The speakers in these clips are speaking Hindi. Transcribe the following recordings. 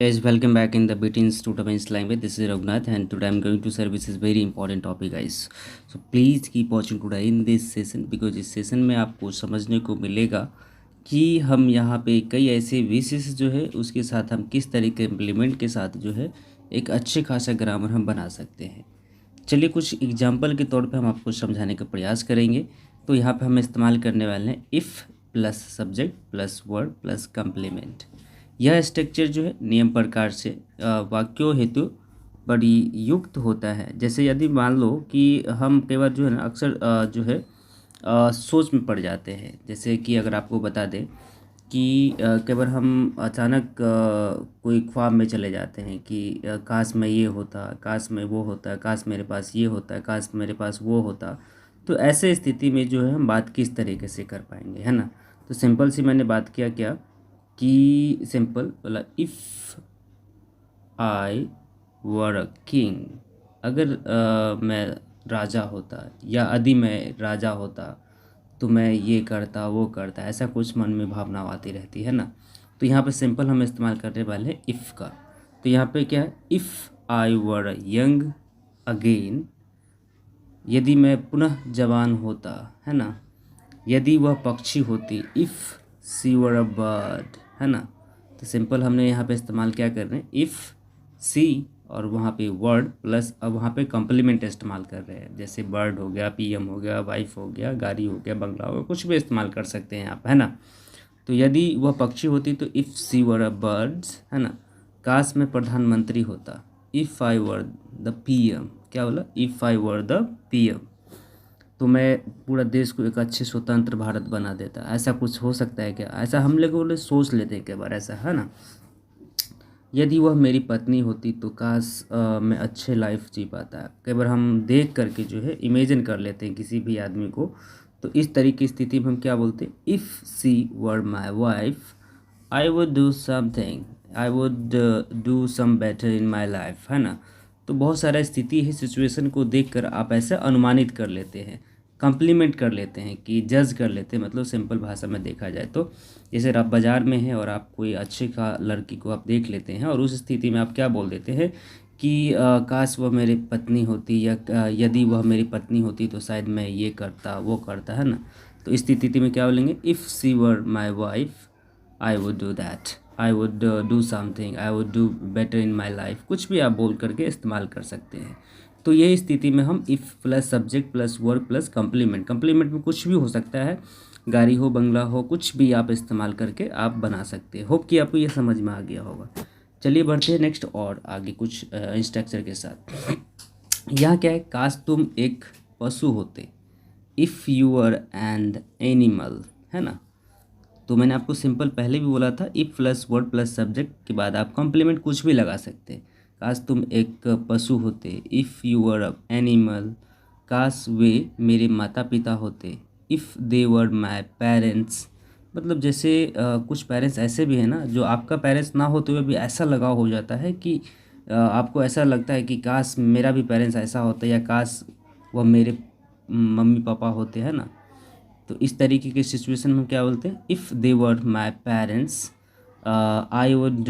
Guys, welcome back in the Beatings Tutor language. This is Raghunath, and today I'm going to share this is very important topic, guys. So please keep watching today in this session because इस सेशन में आपको समझने को मिलेगा कि हम यहाँ पे कई ऐसे विशेष जो है उसके साथ हम किस तरीके इम्प्लीमेंट के साथ जो है एक अच्छे खासा ग्रामर हम बना सकते हैं। चलिए कुछ एग्जाम्पल के तौर पे हम आपको समझाने का प्रयास करेंगे। तो यहाँ पे हम इस्तेमाल करने वाले हैं if plus subject plus word plus complement. यह स्ट्रक्चर जो है नियम प्रकार से वाक्यों हेतु बड़ी युक्त होता है। जैसे यदि मान लो कि हम कई बार जो है ना अक्सर जो है सोच में पड़ जाते हैं। जैसे कि अगर आपको बता दें कि कई बार हम अचानक कोई ख्वाब में चले जाते हैं कि काश मैं ये होता, काश मैं वो होता, काश मेरे पास ये होता, काश मेरे पास वो होता। तो ऐसे स्थिति में जो है हम बात किस तरीके से कर पाएंगे, है ना। तो सिंपल सी मैंने बात किया क्या कि सिंपल बोला if I were a king, अगर मैं राजा होता या यदि मैं राजा होता तो मैं ये करता वो करता, ऐसा कुछ मन में भावना आती रहती है ना। तो यहाँ पे सिंपल हम इस्तेमाल करने वाले हैं इफ़ का। तो यहाँ पे क्या है, if I were young again, यदि मैं पुनः जवान होता, है ना। यदि वह पक्षी होती, if she were a bird, है ना। तो सिंपल हमने यहाँ पे इस्तेमाल क्या कर रहे हैं, इफ़ सी और वहाँ पे वर्ड प्लस अब वहाँ पे कॉम्प्लीमेंट इस्तेमाल कर रहे हैं। जैसे बर्ड हो गया, पीएम हो गया, वाइफ हो गया, गाड़ी हो गया, बंगला हो गया, कुछ भी इस्तेमाल कर सकते हैं आप, है ना। तो यदि वह पक्षी होती तो if she were a bird's, है ना। काश मैं प्रधानमंत्री होता, if I were the PM, क्या बोला, if I were the PM, तो मैं पूरा देश को एक अच्छे स्वतंत्र भारत बना देता। ऐसा कुछ हो सकता है क्या, ऐसा हम लोग सोच लेते हैं कई बार, ऐसा है ना। यदि वह मेरी पत्नी होती तो काश मैं अच्छे लाइफ जी पाता। कई बार हम देख करके जो है इमेजिन कर लेते हैं किसी भी आदमी को। तो इस तरह की स्थिति में हम क्या बोलते हैं, if she were my wife I would do something, I would do some better in my life, है ना। तो बहुत सारा स्थिति है, सिचुएशन को देखकर आप ऐसा अनुमानित कर लेते हैं, कम्प्लीमेंट कर लेते हैं कि जज कर लेते हैं। मतलब सिंपल भाषा में देखा जाए तो जैसे आप बाज़ार में हैं और आप कोई अच्छे का लड़की को आप देख लेते हैं और उस स्थिति में आप क्या बोल देते हैं कि काश वह मेरी पत्नी होती या यदि वह मेरी पत्नी होती तो शायद मैं ये करता वो करता, है ना। तो इस स्थिति में क्या बोलेंगे, if she were my wife I would do that, I would do something, I would do better in my life, कुछ भी आप बोल करके इस्तेमाल कर सकते हैं। तो ये स्थिति में हम if plus subject plus verb plus complement, complement में कुछ भी हो सकता है, गाड़ी हो, बंगला हो, कुछ भी आप इस्तेमाल करके आप बना सकते हैं। होप कि आपको ये समझ में आ गया होगा। चलिए बढ़ते हैं नेक्स्ट और आगे कुछ स्ट्रक्चर के साथ। यहाँ क्या है, काश तुम एक पशु होते, if you are and animal, है ना। तो मैंने आपको सिंपल पहले भी बोला था, if plus word plus subject के बाद आप कॉम्प्लीमेंट कुछ भी लगा सकते हैं। काश तुम एक पशु होते, if you were a animal, काश वे मेरे माता पिता होते, if they were my parents. मतलब जैसे कुछ पेरेंट्स ऐसे भी हैं ना जो आपका पेरेंट्स ना होते हुए भी ऐसा लगाव हो जाता है कि आपको ऐसा लगता है कि काश मेरा भी पेरेंट्स ऐसा होता या काश वह मेरे मम्मी पापा होते, हैं ना। तो इस तरीके के सिचुएशन में क्या बोलते हैं, if they were my parents I would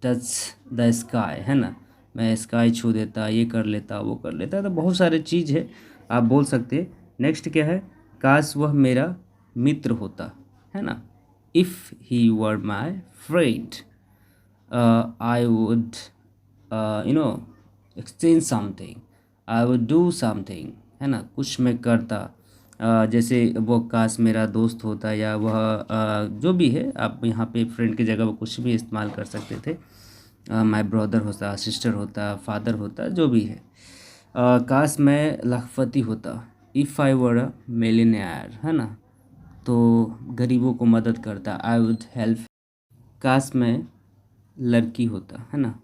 touch the sky, है ना। मैं स्काई छू देता, ये कर लेता वो कर लेता। तो बहुत सारे चीज़ है आप बोल सकते हैं। नेक्स्ट क्या है, काश वह मेरा मित्र होता, है ना। If he were my friend I would exchange something, I would do something, है ना, कुछ मैं करता। जैसे वो काश मेरा दोस्त होता या वह जो भी है, आप यहाँ पे फ्रेंड की जगह वो कुछ भी इस्तेमाल कर सकते थे। माय ब्रदर होता, सिस्टर होता, फादर होता, जो भी है। काश मैं लखपति होता, if I were a millionaire, है ना। तो गरीबों को मदद करता, आई वुड हेल्प। काश मैं लड़की होता, है ना,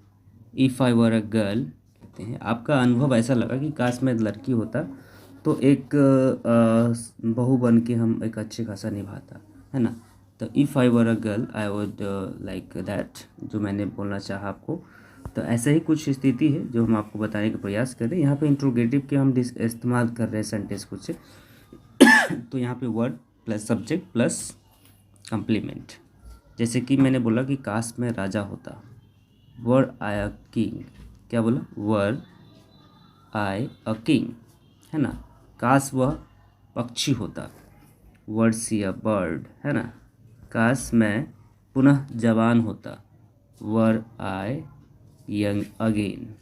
if I were a girl. कहते हैं आपका अनुभव ऐसा लगा कि काश मैं लड़की होता तो एक बहू बन के हम एक अच्छे खासा निभाता, है ना। तो if I were a girl I would like that, जो मैंने बोलना चाहा आपको। तो ऐसा ही कुछ स्थिति है जो हम आपको बताने का प्रयास कर रहे हैं। यहाँ पे इंट्रोगेटिव के हम इस्तेमाल कर रहे हैं सेंटेंस कुछ। तो यहाँ पे word plus subject plus complement. जैसे कि मैंने बोला कि काश मैं राजा होता, वर आई अ किंग, क्या बोला, वर आई अ किंग, है ना। काश वह पक्षी होता, वर सी अ बर्ड, है ना। काश मैं पुनः जवान होता, वर आई यंग अगेन।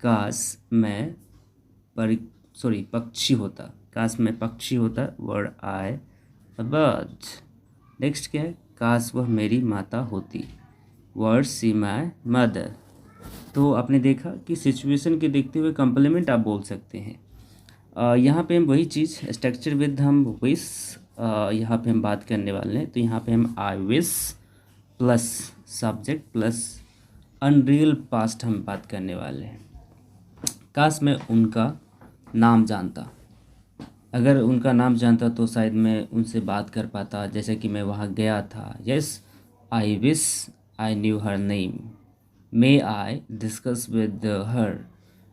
काश मैं पक्षी होता, काश मैं पक्षी होता, वर आई अ बर्ड। नेक्स्ट क्या है, काश वह मेरी माता होती, वर सी माई मदर। तो आपने देखा कि सिचुएशन के देखते हुए कम्प्लीमेंट आप बोल सकते हैं। यहाँ पे हम वही चीज़ स्ट्रक्चर विद हम विश, यहाँ पे हम बात करने वाले हैं। तो यहाँ पे हम I wish plus subject plus unreal past हम बात करने वाले हैं। काश मैं उनका नाम जानता, अगर उनका नाम जानता तो शायद मैं उनसे बात कर पाता, जैसे कि मैं वहाँ गया था। Yes, I wish I knew her name, may I discuss with her.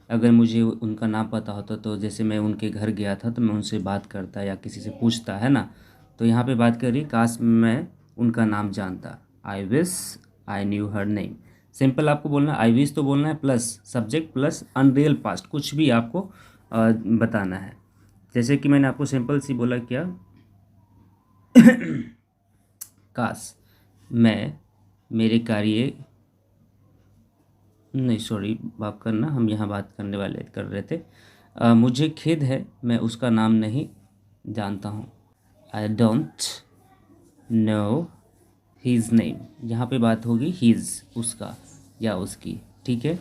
अगर मुझे उनका नाम पता होता तो जैसे मैं उनके घर गया था तो मैं उनसे बात करता या किसी से पूछता, है ना। तो यहाँ पे बात करिए, काश मैं उनका नाम जानता, I wish I knew her name. Simple आपको बोलना, आई विश तो बोलना है plus subject plus unreal past, कुछ भी आपको बताना है। जैसे कि मैंने आपको सिंपल सी बोला क्या, काश मैं मेरे कार्य, नहीं सॉरी बात करना, हम यहाँ बात करने वाले कर रहे थे। मुझे खेद है मैं उसका नाम नहीं जानता हूँ, I don't know his name. यहाँ पे बात होगी हीज़, उसका या उसकी, ठीक है।